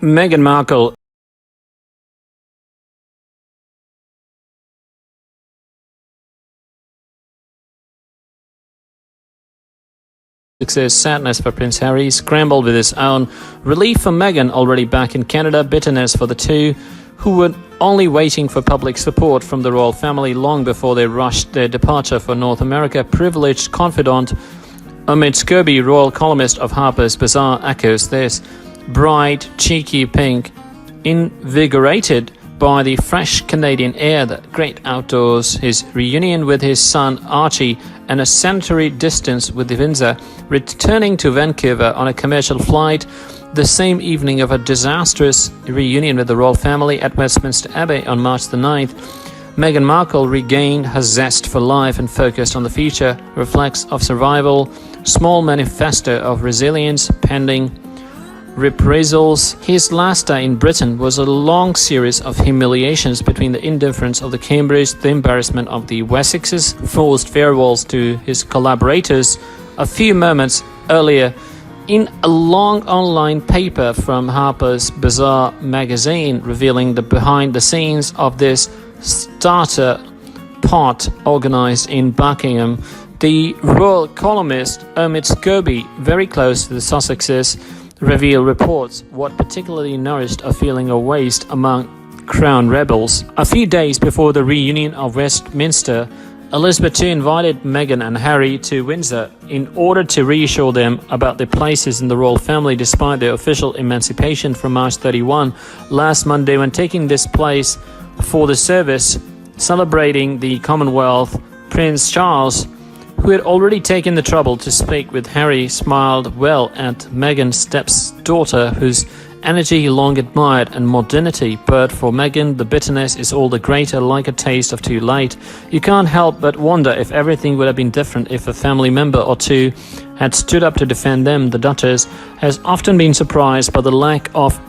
Meghan Markle says sadness for Prince Harry, scrambled with his own, relief for Meghan already back in Canada, bitterness for the two who were only waiting for public support from the royal family long before they rushed their departure for North America. Privileged confidant Amit Kirby, royal columnist of Harper's Bazaar, echoes this. Bright, cheeky pink, invigorated by the fresh Canadian air, the great outdoors, his reunion with his son Archie, and a sanitary distance with Windsor, returning to Vancouver on a commercial flight the same evening of a disastrous reunion with the royal family at Westminster Abbey on March the 9th. Meghan Markle regained her zest for life and focused on the future, reflects of survival, small manifesto of resilience pending reprisals. His last day in Britain was a long series of humiliations between the indifference of the Cambridge, the embarrassment of the Sussexes, forced farewells to his collaborators. A few moments earlier, in a long online paper from Harper's Bazaar magazine revealing the behind the scenes of this starter pot organized in Buckingham, the royal columnist Amit Kirby, very close to the Sussexes, reveal reports what particularly nourished a feeling of waste among crown rebels. A few days before the reunion of Westminster, Elizabeth II invited Meghan and Harry to Windsor in order to reassure them about their places in the royal family despite their official emancipation from March 31 last Monday. When taking this place for the service celebrating the Commonwealth, Prince Charles, who had already taken the trouble to speak with Harry, smiled well at Meghan's stepdaughter, whose energy he long admired and modernity. But for Meghan, the bitterness is all the greater, like a taste of too late. You can't help but wonder if everything would have been different if a family member or two had stood up to defend them. The Duchess has often been surprised by the lack of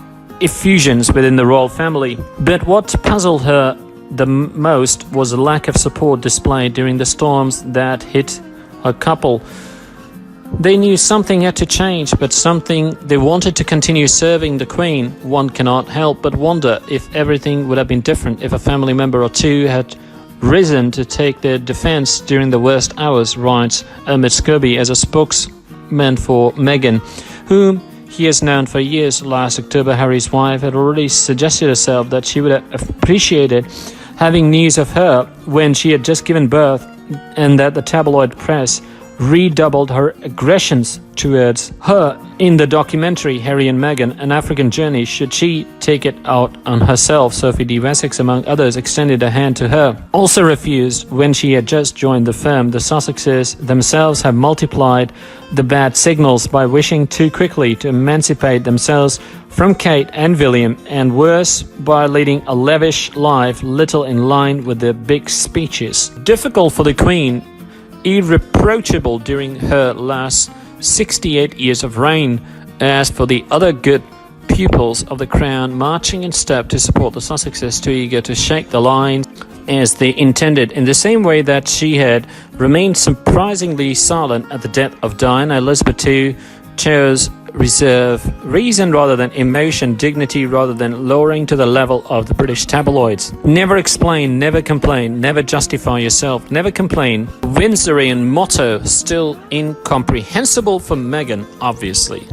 effusions within the royal family. But what puzzled her the most was the lack of support displayed during the storms that hit a couple. They knew something had to change, but something they wanted to continue serving the Queen. One cannot help but wonder if everything would have been different if a family member or two had risen to take their defense during the worst hours, writes Amit Kirby as a spokesman for Meghan, whom he has known for years. Last October, Harry's wife had already suggested herself that she would have appreciated having news of her when she had just given birth, and that the tabloid press redoubled her aggressions towards her in the documentary Harry and Meghan, An African Journey. Should she take it out on herself, Sophie de Wessex, among others, extended a hand to her. Also refused when she had just joined the firm. The Sussexes themselves have multiplied the bad signals by wishing too quickly to emancipate themselves from Kate and William, and worse, by leading a lavish life little in line with their big speeches. Difficult for the Queen, irreproachable during her last 68 years of reign. As for the other good pupils of the crown, marching in step to support the Sussexes, too eager to shake the line as they intended, in the same way that she had remained surprisingly silent at the death of Diana. Elizabeth II chose reserve, reason rather than emotion, dignity rather than lowering to the level of the British tabloids. Never explain, never complain, never justify yourself, never complain. Windsorian motto still incomprehensible for Meghan, obviously.